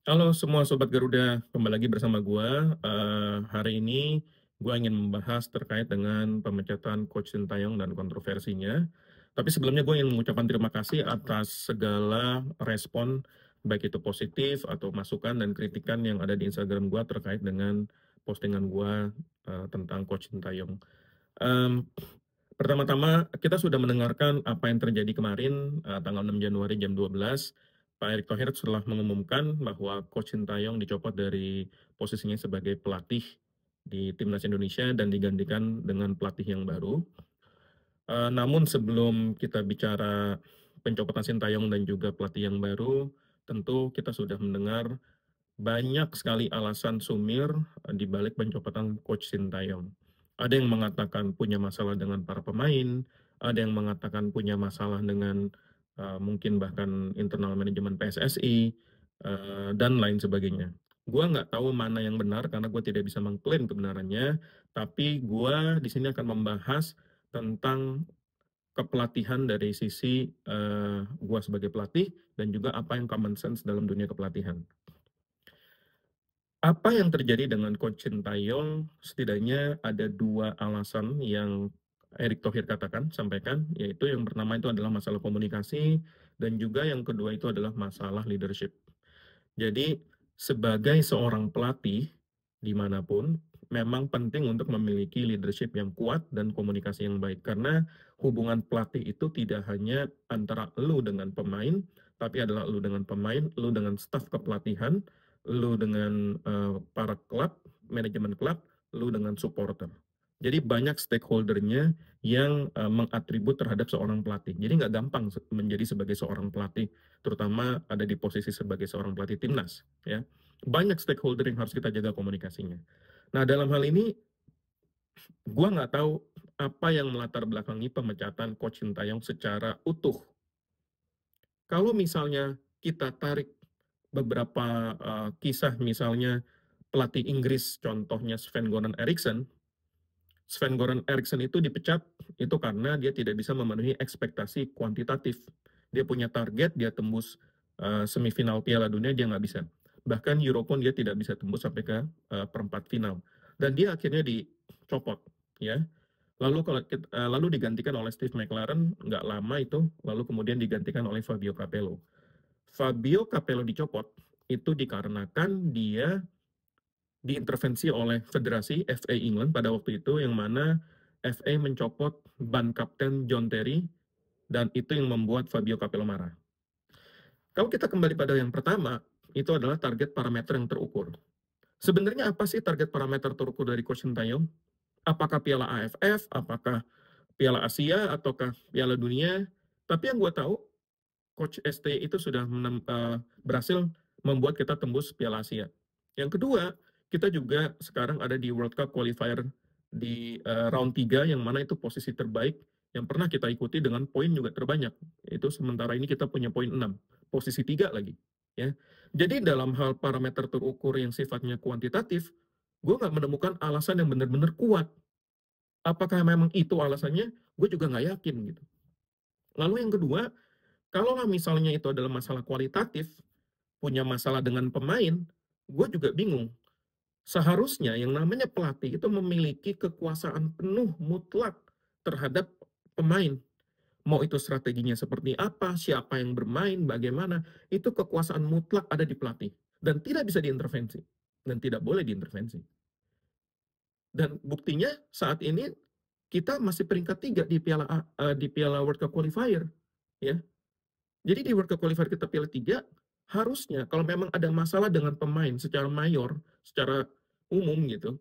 Halo semua Sobat Garuda, kembali lagi bersama gua. Hari ini gua ingin membahas terkait dengan pemecatan Coach Sintayong dan kontroversinya. Tapi sebelumnya gue ingin mengucapkan terima kasih atas segala respon, baik itu positif atau masukan dan kritikan yang ada di Instagram gua terkait dengan postingan gua tentang Coach Sintayong. Em, Pertama-tama, kita sudah mendengarkan apa yang terjadi kemarin, tanggal 6 Januari jam 12. Pak Erick Thohir setelah mengumumkan bahwa Coach Sintayong dicopot dari posisinya sebagai pelatih di Timnas Indonesia dan digantikan dengan pelatih yang baru. Namun sebelum kita bicara pencopotan Sintayong dan juga pelatih yang baru, tentu kita sudah mendengar banyak sekali alasan sumir di balik pencopotan Coach Sintayong. Ada yang mengatakan punya masalah dengan para pemain, ada yang mengatakan punya masalah dengan mungkin bahkan internal manajemen PSSI, dan lain sebagainya. Gua nggak tahu mana yang benar karena gue tidak bisa mengklaim kebenarannya, tapi gua di sini akan membahas tentang kepelatihan dari sisi gua sebagai pelatih dan juga apa yang common sense dalam dunia kepelatihan. Apa yang terjadi dengan Coach Sintayong, setidaknya ada dua alasan yang Erick Thohir sampaikan, yaitu yang pertama itu adalah masalah komunikasi, dan juga yang kedua itu adalah masalah leadership. Jadi, sebagai seorang pelatih, dimanapun, memang penting untuk memiliki leadership yang kuat dan komunikasi yang baik. Karena hubungan pelatih itu tidak hanya antara lu dengan pemain, tapi adalah lu dengan pemain, lu dengan staf kepelatihan, lu dengan para klub, manajemen klub, lu dengan supporter. Jadi banyak stakeholdernya yang mengatribut terhadap seorang pelatih. Jadi nggak gampang menjadi sebagai seorang pelatih, terutama ada di posisi sebagai seorang pelatih timnas. Ya, banyak stakeholder yang harus kita jaga komunikasinya. Nah, dalam hal ini, gua nggak tahu apa yang melatar belakangi pemecatan Coach Sintayong secara utuh. Kalau misalnya kita tarik beberapa kisah, misalnya pelatih Inggris, contohnya Sven-Goran Eriksson. Sven-Goran Eriksson itu dipecat itu karena dia tidak bisa memenuhi ekspektasi kuantitatif. Dia punya target, dia tembus semifinal Piala Dunia, dia nggak bisa. Bahkan Euro pun dia tidak bisa tembus sampai ke perempat final. Dan dia akhirnya dicopot, ya. Lalu digantikan oleh Steve McLaren, nggak lama itu, lalu kemudian digantikan oleh Fabio Capello. Fabio Capello dicopot itu dikarenakan dia diintervensi oleh Federasi FA England pada waktu itu, yang mana FA mencopot ban kapten John Terry, dan itu yang membuat Fabio Capello marah. Kalau kita kembali pada yang pertama, itu adalah target parameter yang terukur. Sebenarnya apa sih target parameter terukur dari Coach Sintayong? Apakah Piala AFF, apakah Piala Asia, ataukah Piala Dunia? Tapi yang gue tahu, Coach ST itu sudah berhasil membuat kita tembus Piala Asia. Yang kedua, kita juga sekarang ada di World Cup qualifier di round 3, yang mana itu posisi terbaik yang pernah kita ikuti dengan poin juga terbanyak. Itu sementara ini kita punya poin 6, posisi 3 lagi. Ya. Jadi dalam hal parameter terukur yang sifatnya kuantitatif, gue nggak menemukan alasan yang benar-benar kuat. Apakah memang itu alasannya? Gue juga nggak yakin gitu. Lalu yang kedua, kalau misalnya itu adalah masalah kualitatif, punya masalah dengan pemain, gue juga bingung. Seharusnya yang namanya pelatih itu memiliki kekuasaan penuh mutlak terhadap pemain. Mau itu strateginya seperti apa, siapa yang bermain, bagaimana, itu kekuasaan mutlak ada di pelatih. Dan tidak bisa diintervensi. Dan tidak boleh diintervensi. Dan buktinya saat ini kita masih peringkat 3 di Piala World Cup Qualifier. Ya. Jadi di World Cup Qualifier kita Piala 3, harusnya kalau memang ada masalah dengan pemain secara mayor, secara umum gitu,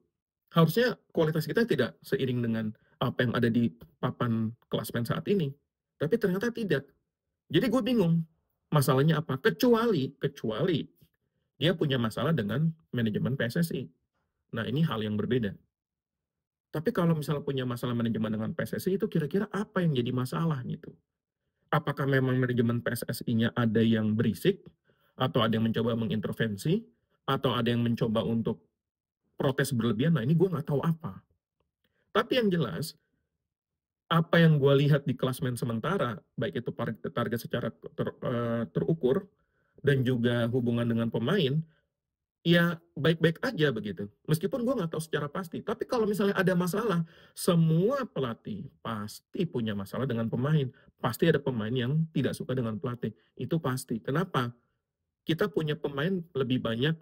harusnya kualitas kita tidak seiring dengan apa yang ada di papan klasmen saat ini. Tapi ternyata tidak. Jadi gue bingung, masalahnya apa? Kecuali dia punya masalah dengan manajemen PSSI. Nah, ini hal yang berbeda. Tapi kalau misalnya punya masalah manajemen dengan PSSI, itu kira-kira apa yang jadi masalah gitu? Apakah memang manajemen PSSI-nya ada yang berisik, atau ada yang mencoba mengintervensi, atau ada yang mencoba untuk protes berlebihan? Nah, ini gue nggak tahu apa. Tapi yang jelas, apa yang gue lihat di klasmen sementara, baik itu target secara terukur, dan juga hubungan dengan pemain, ya baik-baik aja begitu. Meskipun gue nggak tahu secara pasti. Tapi kalau misalnya ada masalah, semua pelatih pasti punya masalah dengan pemain. Pasti ada pemain yang tidak suka dengan pelatih. Itu pasti. Kenapa? Kita punya pemain lebih banyak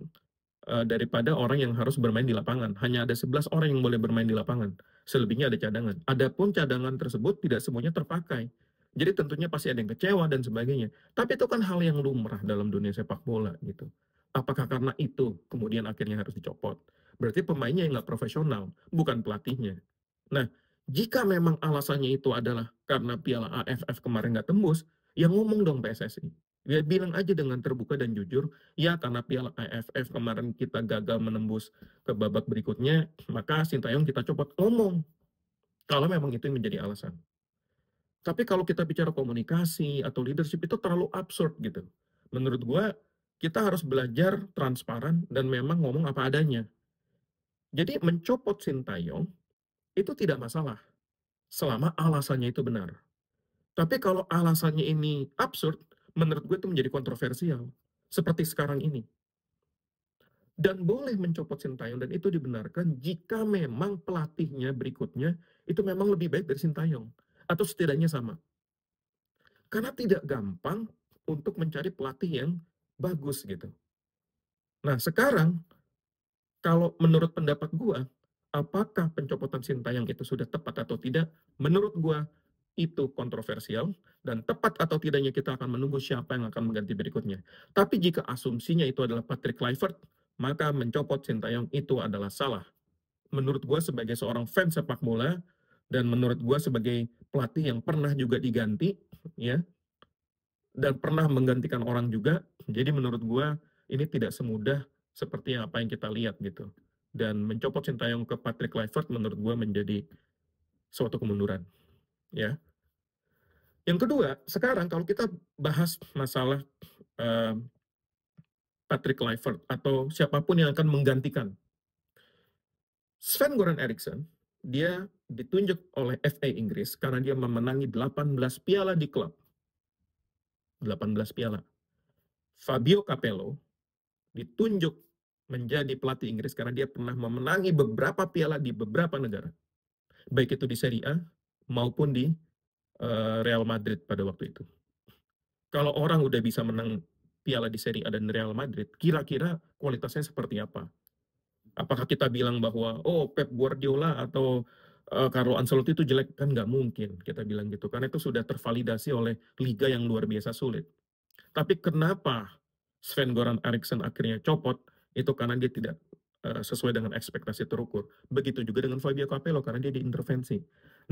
daripada orang yang harus bermain di lapangan. Hanya ada 11 orang yang boleh bermain di lapangan. Selebihnya ada cadangan. Adapun cadangan tersebut tidak semuanya terpakai. Jadi tentunya pasti ada yang kecewa dan sebagainya. Tapi itu kan hal yang lumrah dalam dunia sepak bola gitu. Apakah karena itu kemudian akhirnya harus dicopot? Berarti pemainnya yang nggak profesional, bukan pelatihnya. Nah, jika memang alasannya itu adalah karena Piala AFF kemarin nggak tembus, ya ngomong dong PSSI. Ya bilang aja dengan terbuka dan jujur, ya karena Piala AFF kemarin kita gagal menembus ke babak berikutnya, maka Sintayong kita copot. Ngomong, kalau memang itu yang menjadi alasan. Tapi kalau kita bicara komunikasi atau leadership itu terlalu absurd gitu. Menurut gua, kita harus belajar transparan dan memang ngomong apa adanya. Jadi mencopot Sintayong itu tidak masalah, selama alasannya itu benar. Tapi kalau alasannya ini absurd, menurut gue itu menjadi kontroversial. Seperti sekarang ini. Dan boleh mencopot Sintayong dan itu dibenarkan jika memang pelatihnya berikutnya itu memang lebih baik dari Sintayong atau setidaknya sama. Karena tidak gampang untuk mencari pelatih yang bagus gitu. Nah, sekarang kalau menurut pendapat gua, apakah pencopotan Sintayong itu sudah tepat atau tidak? Menurut gua itu kontroversial dan tepat atau tidaknya kita akan menunggu siapa yang akan mengganti berikutnya. Tapi jika asumsinya itu adalah Patrick Kluivert, maka mencopot Sintayong itu adalah salah. Menurut gue sebagai seorang fans sepak bola dan menurut gue sebagai pelatih yang pernah juga diganti ya dan pernah menggantikan orang juga, jadi menurut gue ini tidak semudah seperti apa yang kita lihat gitu. Dan mencopot Sintayong ke Patrick Kluivert menurut gue menjadi suatu kemunduran ya. Yang kedua, sekarang kalau kita bahas masalah uh, Patrick Kluivert atau siapapun yang akan menggantikan Sven-Goran Eriksson, dia ditunjuk oleh FA Inggris karena dia memenangi 18 piala di klub. 18 piala. Fabio Capello ditunjuk menjadi pelatih Inggris karena dia pernah memenangi beberapa piala di beberapa negara. Baik itu di Serie A maupun di Real Madrid pada waktu itu. Kalau orang udah bisa menang piala di Serie A dan Real Madrid, kira-kira kualitasnya seperti apa? Apakah kita bilang bahwa oh Pep Guardiola atau Carlo Ancelotti itu jelek? Kan nggak mungkin kita bilang gitu, karena itu sudah tervalidasi oleh liga yang luar biasa sulit. Tapi kenapa Sven-Goran Eriksson akhirnya copot? Itu karena dia tidak sesuai dengan ekspektasi terukur. Begitu juga dengan Fabio Capello karena dia diintervensi.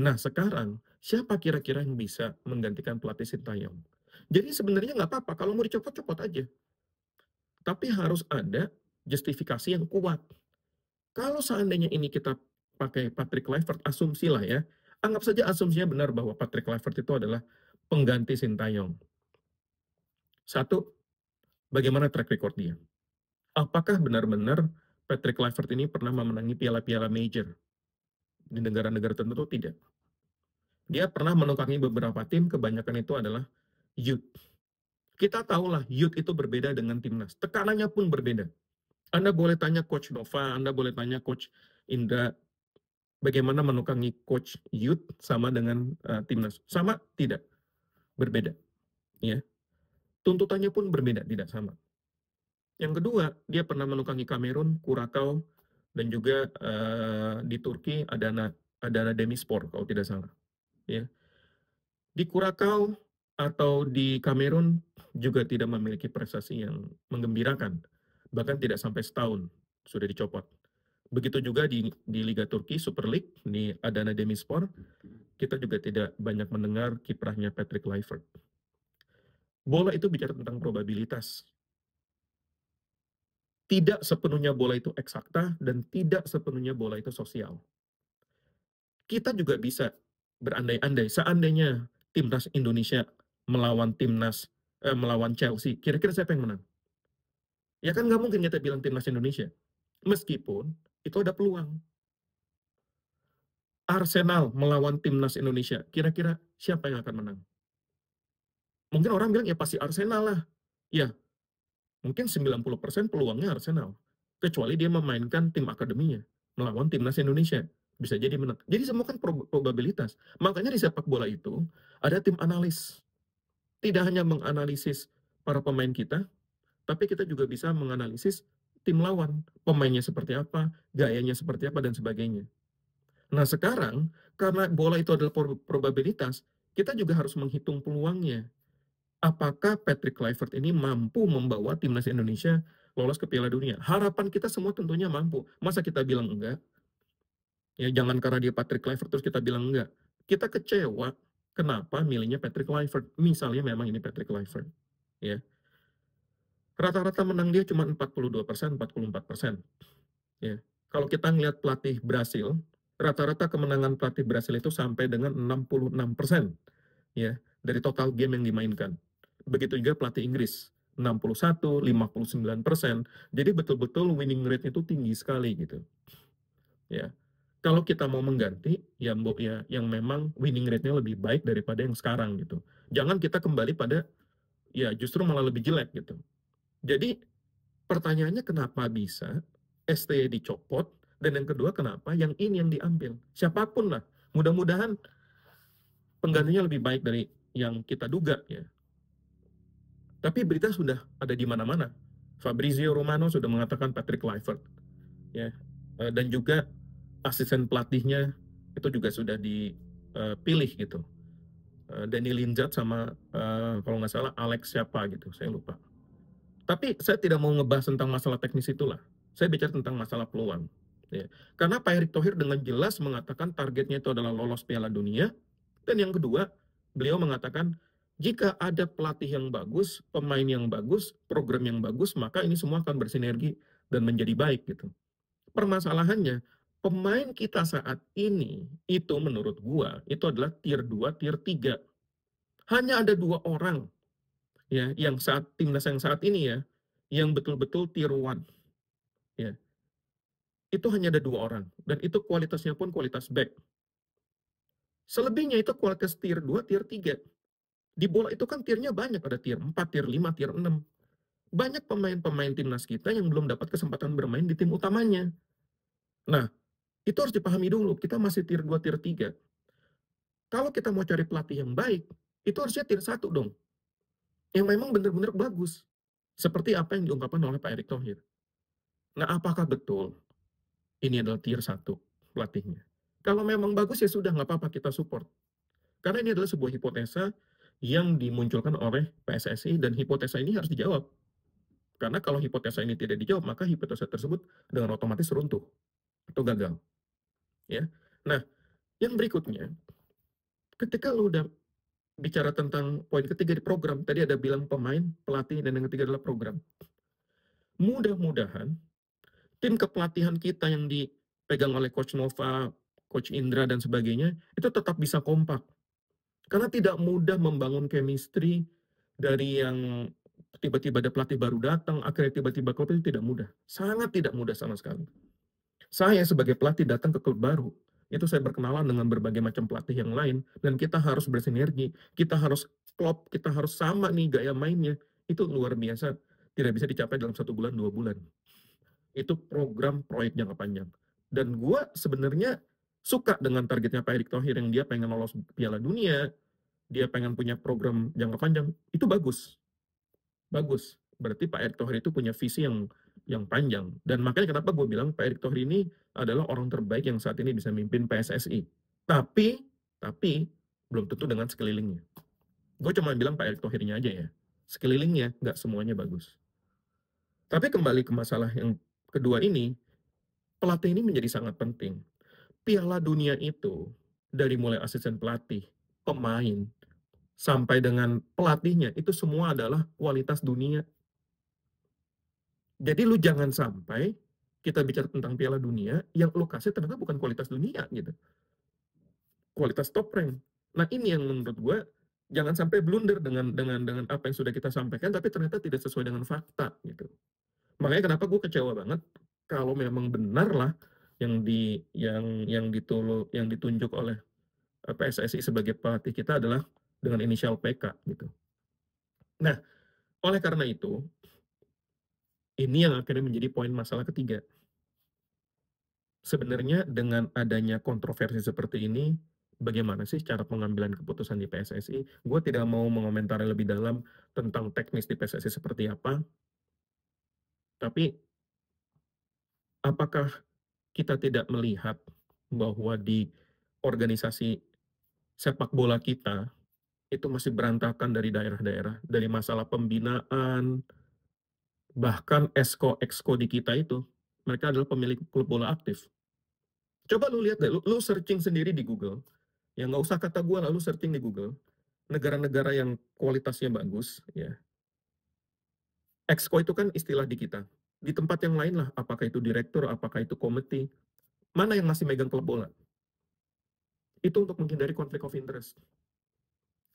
Nah sekarang siapa kira-kira yang bisa menggantikan pelatih Sintayong? Jadi sebenarnya nggak apa-apa kalau mau dicopot-copot aja. Tapi harus ada justifikasi yang kuat. Kalau seandainya ini kita pakai Patrick Kluivert, asumsi lah ya, anggap saja asumsinya benar bahwa Patrick Kluivert itu adalah pengganti Sintayong. Satu, bagaimana track record dia? Apakah benar-benar Patrick Kluivert ini pernah memenangi piala-piala major di negara-negara tertentu? Tidak. Dia pernah menukangi beberapa tim, kebanyakan itu adalah youth. Kita tahulah youth itu berbeda dengan timnas. Tekanannya pun berbeda. Anda boleh tanya Coach Nova, Anda boleh tanya Coach Indra, bagaimana menukangi coach youth sama dengan timnas? Sama? Tidak. Berbeda. Ya. Tuntutannya pun berbeda, tidak sama. Yang kedua, dia pernah menukangi Kamerun, Kurakau, dan juga di Turki Adana Demirspor kalau tidak salah. Ya. Di Kurakau atau di Kamerun juga tidak memiliki prestasi yang menggembirakan. Bahkan tidak sampai setahun sudah dicopot. Begitu juga di Liga Turki Super League di Adana Demirspor, kita juga tidak banyak mendengar kiprahnya Patrick Kluivert. Bola itu bicara tentang probabilitas. Tidak sepenuhnya bola itu eksakta dan tidak sepenuhnya bola itu sosial. Kita juga bisa berandai-andai seandainya timnas Indonesia melawan Chelsea, kira-kira siapa yang menang? Ya kan nggak mungkin kita bilang timnas Indonesia. Meskipun itu ada peluang. Arsenal melawan timnas Indonesia, kira-kira siapa yang akan menang? Mungkin orang bilang ya pasti Arsenal lah. Ya, Mungkin 90% peluangnya Arsenal, kecuali dia memainkan tim akademinya melawan timnas Indonesia, bisa jadi menang. Jadi semua kan probabilitas. Makanya di sepak bola itu ada tim analis, tidak hanya menganalisis para pemain kita, tapi kita juga bisa menganalisis tim lawan, pemainnya seperti apa, gayanya seperti apa, dan sebagainya. Nah sekarang, karena bola itu adalah probabilitas, kita juga harus menghitung peluangnya. Apakah Patrick Kluivert ini mampu membawa timnas Indonesia lolos ke Piala Dunia? Harapan kita semua tentunya mampu. Masa kita bilang enggak? Ya jangan karena dia Patrick Kluivert terus kita bilang enggak. Kita kecewa kenapa milihnya Patrick Kluivert. Misalnya memang ini Patrick Kluivert. Ya. Rata-rata menang dia cuma 42%, 44%. Ya. Kalau kita ngelihat pelatih Brasil, rata-rata kemenangan pelatih Brasil itu sampai dengan 66%. Ya, dari total game yang dimainkan. Begitu juga pelatih Inggris, 61, 59%. Jadi betul-betul winning rate itu tinggi sekali gitu. Ya. Kalau kita mau mengganti, ya yang memang winning rate-nya lebih baik daripada yang sekarang gitu. Jangan kita kembali pada ya justru malah lebih jelek gitu. Jadi pertanyaannya kenapa bisa STY dicopot, dan yang kedua kenapa yang ini yang diambil. Siapapun lah, mudah-mudahan penggantinya lebih baik dari yang kita duga ya. Tapi berita sudah ada di mana-mana. Fabrizio Romano sudah mengatakan Patrick Kluivert, ya, dan juga asisten pelatihnya itu juga sudah dipilih gitu. Danny Lingard sama kalau nggak salah Alex siapa gitu, saya lupa. Tapi saya tidak mau ngebahas tentang masalah teknis itulah. Saya bicara tentang masalah peluang. Ya. Karena Pak Erick Thohir dengan jelas mengatakan targetnya itu adalah lolos Piala Dunia. Dan yang kedua, beliau mengatakan jika ada pelatih yang bagus, pemain yang bagus, program yang bagus, maka ini semua akan bersinergi dan menjadi baik gitu. Permasalahannya, pemain kita saat ini itu menurut gua itu adalah tier 2, tier 3. Hanya ada 2 orang ya yang saat timnas yang saat ini ya yang betul-betul tier 1 ya. Itu hanya ada 2 orang dan itu kualitasnya pun kualitas back. Selebihnya itu kualitas tier 2, tier 3. Di bola itu kan tiernya banyak, ada tier 4, tier 5, tier 6. Banyak pemain-pemain timnas kita yang belum dapat kesempatan bermain di tim utamanya. Nah, itu harus dipahami dulu, kita masih tier 2, tier 3. Kalau kita mau cari pelatih yang baik, itu harusnya tier 1 dong. Yang memang benar-benar bagus. Seperti apa yang diungkapkan oleh Pak Erick Thohir. Nah, apakah betul ini adalah tier 1 pelatihnya? Kalau memang bagus ya sudah, nggak apa-apa kita support. Karena ini adalah sebuah hipotesa yang dimunculkan oleh PSSI dan hipotesa ini harus dijawab. Karena kalau hipotesa ini tidak dijawab, maka hipotesa tersebut dengan otomatis runtuh atau gagal. Ya. Nah, yang berikutnya, ketika lu udah bicara tentang poin ketiga di program, tadi ada bilang pemain, pelatih, dan yang ketiga adalah program. Mudah-mudahan tim kepelatihan kita yang dipegang oleh Coach Nova, Coach Indra, dan sebagainya, itu tetap bisa kompak. Karena tidak mudah membangun chemistry dari yang tiba-tiba ada pelatih baru datang, akhirnya tiba-tiba klub itu tidak mudah. Sangat tidak mudah sama sekali. Saya sebagai pelatih datang ke klub baru, itu saya berkenalan dengan berbagai macam pelatih yang lain, dan kita harus bersinergi, kita harus klop, kita harus sama nih gaya mainnya. Itu luar biasa, tidak bisa dicapai dalam 1 bulan, 2 bulan. Itu program proyek jangka panjang. Dan gue sebenarnya suka dengan targetnya Pak Erick Thohir yang dia pengen lolos Piala Dunia, dia pengen punya program jangka panjang, itu bagus. Bagus. Berarti Pak Erick Thohir itu punya visi yang panjang. Dan makanya kenapa gue bilang Pak Erick Thohir ini adalah orang terbaik yang saat ini bisa mimpin PSSI. Tapi belum tentu dengan sekelilingnya. Gue cuma bilang Pak Erick Thohirnya aja ya. Sekelilingnya nggak semuanya bagus. Tapi kembali ke masalah yang kedua ini, pelatih ini menjadi sangat penting. Piala Dunia itu dari mulai asisten pelatih, pemain, sampai dengan pelatihnya, itu semua adalah kualitas dunia. Jadi lu jangan sampai kita bicara tentang Piala Dunia, yang lu kasih ternyata bukan kualitas dunia gitu. Kualitas top rank. Nah, ini yang menurut gue jangan sampai blunder dengan apa yang sudah kita sampaikan tapi ternyata tidak sesuai dengan fakta gitu. Makanya kenapa gue kecewa banget kalau memang benar lah yang ditunjuk oleh PSSI sebagai pelatih kita adalah dengan inisial PK gitu. Nah, oleh karena itu Ini yang akhirnya menjadi poin masalah ketiga. Sebenarnya dengan adanya kontroversi seperti ini, bagaimana sih cara pengambilan keputusan di PSSI? Gue tidak mau mengomentari lebih dalam tentang teknis di PSSI seperti apa, tapi apakah kita tidak melihat bahwa di organisasi sepak bola kita itu masih berantakan dari daerah-daerah, dari masalah pembinaan, bahkan exco di kita itu, mereka adalah pemilik klub bola aktif. Coba lu lihat deh, lu searching sendiri di Google, ya nggak usah kata gue, lalu searching di Google, negara-negara yang kualitasnya bagus, ya, exco itu kan istilah di kita. Di tempat yang lain lah, apakah itu direktur, apakah itu komite, mana yang masih megang klub bola? Itu untuk menghindari konflik of interest.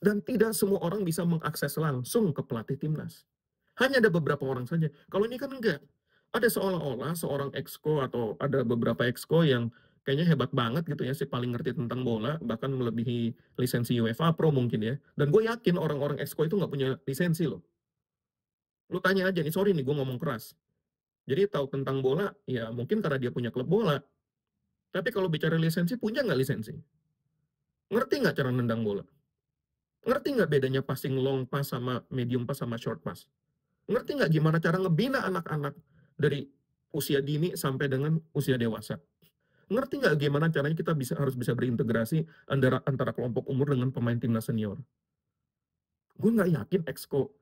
Dan tidak semua orang bisa mengakses langsung ke pelatih timnas. Hanya ada beberapa orang saja. Kalau ini kan enggak. Ada seolah-olah seorang exco atau ada beberapa exco yang kayaknya hebat banget gitu ya, si paling ngerti tentang bola, bahkan melebihi lisensi UEFA Pro mungkin ya. Dan gue yakin orang-orang exco itu nggak punya lisensi loh. Lu tanya aja nih, sorry nih gue ngomong keras. Jadi tahu tentang bola, ya mungkin karena dia punya klub bola. Tapi kalau bicara lisensi, punya nggak lisensi? Ngerti nggak cara nendang bola? Ngerti nggak bedanya passing long pass sama medium pass sama short pass? Ngerti nggak gimana cara ngebina anak-anak dari usia dini sampai dengan usia dewasa? Ngerti nggak gimana caranya kita harus bisa berintegrasi antara kelompok umur dengan pemain timnas senior? Gue nggak yakin exco,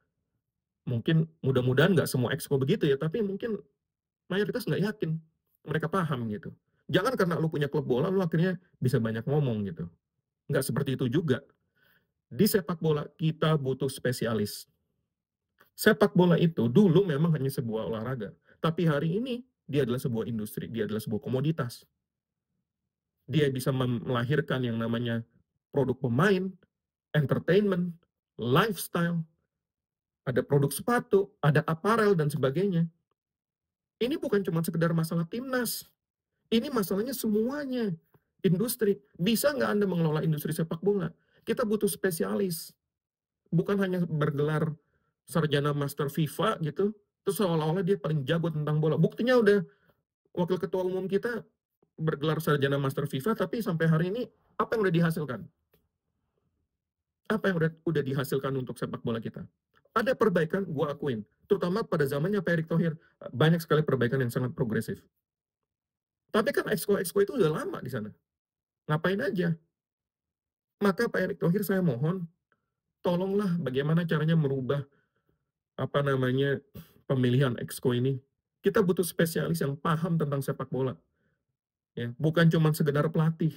mungkin mudah-mudahan nggak semua exco begitu ya, tapi mungkin mayoritas nggak yakin mereka paham gitu. Jangan karena lu punya klub bola, lu akhirnya bisa banyak ngomong gitu. Nggak seperti itu juga. Di sepak bola, kita butuh spesialis. Sepak bola itu dulu memang hanya sebuah olahraga, tapi hari ini dia adalah sebuah industri, dia adalah sebuah komoditas. Dia bisa melahirkan yang namanya produk pemain, entertainment, lifestyle, ada produk sepatu, ada aparel dan sebagainya. Ini bukan cuma sekedar masalah timnas. Ini masalahnya semuanya. Industri. Bisa nggak Anda mengelola industri sepak bola? Kita butuh spesialis. Bukan hanya bergelar sarjana master FIFA gitu, terus seolah-olah dia paling jago tentang bola. Buktinya udah wakil ketua umum kita bergelar sarjana master FIFA, tapi sampai hari ini apa yang udah dihasilkan? Apa yang udah dihasilkan untuk sepak bola kita? Ada perbaikan, gue akuin. Terutama pada zamannya Pak Erick Thohir, banyak sekali perbaikan yang sangat progresif. Tapi kan exco itu udah lama di sana. Ngapain aja? Maka Pak Erick Thohir saya mohon, tolonglah bagaimana caranya merubah apa namanya pemilihan exco ini. Kita butuh spesialis yang paham tentang sepak bola. Ya, bukan cuma sekedar pelatih.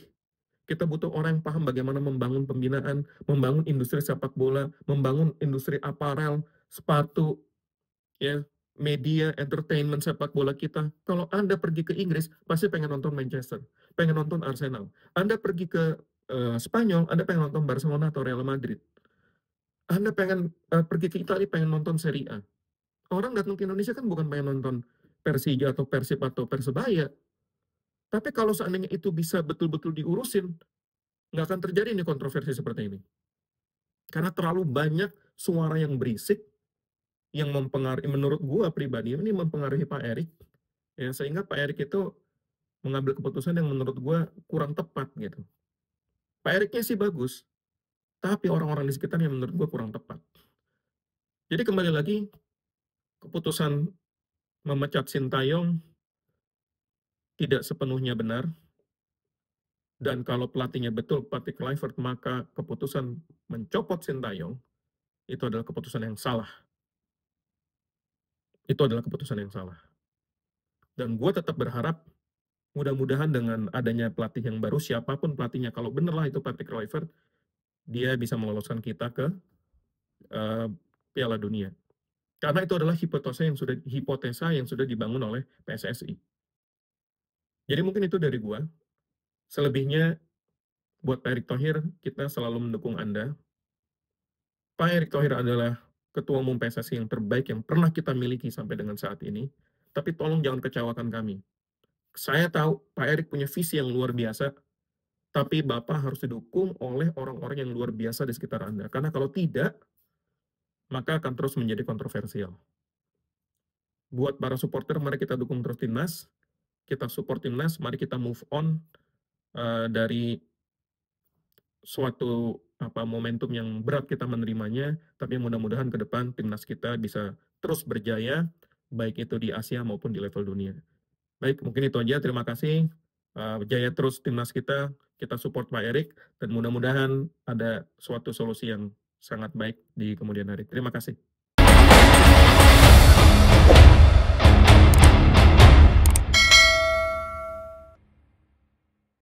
Kita butuh orang yang paham bagaimana membangun pembinaan, membangun industri sepak bola, membangun industri aparel, sepatu, ya, media, entertainment sepak bola kita. Kalau Anda pergi ke Inggris, pasti pengen nonton Manchester, pengen nonton Arsenal. Anda pergi ke Spanyol, Anda pengen nonton Barcelona atau Real Madrid. Anda pengen pergi ke Italia, pengen nonton Serie A. Orang datang ke Indonesia kan bukan pengen nonton Persija atau Persib atau Persebaya. Tapi kalau seandainya itu bisa betul-betul diurusin, nggak akan terjadi nih kontroversi seperti ini. Karena terlalu banyak suara yang berisik, yang mempengaruhi, menurut gua pribadi, ini mempengaruhi Pak Erick, ya, sehingga Pak Erick itu mengambil keputusan yang menurut gua kurang tepat gitu. Pak Ericknya sih bagus, tapi orang-orang di sekitarnya menurut gua kurang tepat. Jadi kembali lagi, keputusan memecat Sintayong tidak sepenuhnya benar, dan kalau pelatihnya betul pelatih Kluivert, maka keputusan mencopot Sintayong itu adalah keputusan yang salah. Itu adalah keputusan yang salah. Dan gue tetap berharap mudah-mudahan dengan adanya pelatih yang baru, siapapun pelatihnya, kalau benerlah itu pelatih Kluivert, dia bisa meloloskan kita ke Piala Dunia. Karena itu adalah hipotesa yang sudah dibangun oleh PSSI. Jadi mungkin itu dari gue. Selebihnya buat Pak Erick Thohir, kita selalu mendukung Anda. Pak Erick Thohir adalah ketua umum PSSI yang terbaik yang pernah kita miliki sampai dengan saat ini. Tapi tolong jangan kecewakan kami. Saya tahu Pak Erick punya visi yang luar biasa, tapi Bapak harus didukung oleh orang-orang yang luar biasa di sekitar Anda. Karena kalau tidak, maka akan terus menjadi kontroversial. Buat para supporter, mari kita dukung terus timnas, kita support timnas, mari kita move on dari suatu momentum yang berat kita menerimanya, tapi mudah-mudahan ke depan timnas kita bisa terus berjaya, baik itu di Asia maupun di level dunia. Baik, mungkin itu aja. Terima kasih. Jaya terus timnas kita support Pak Erik, dan mudah-mudahan ada suatu solusi yang sangat baik di kemudian hari. Terima kasih.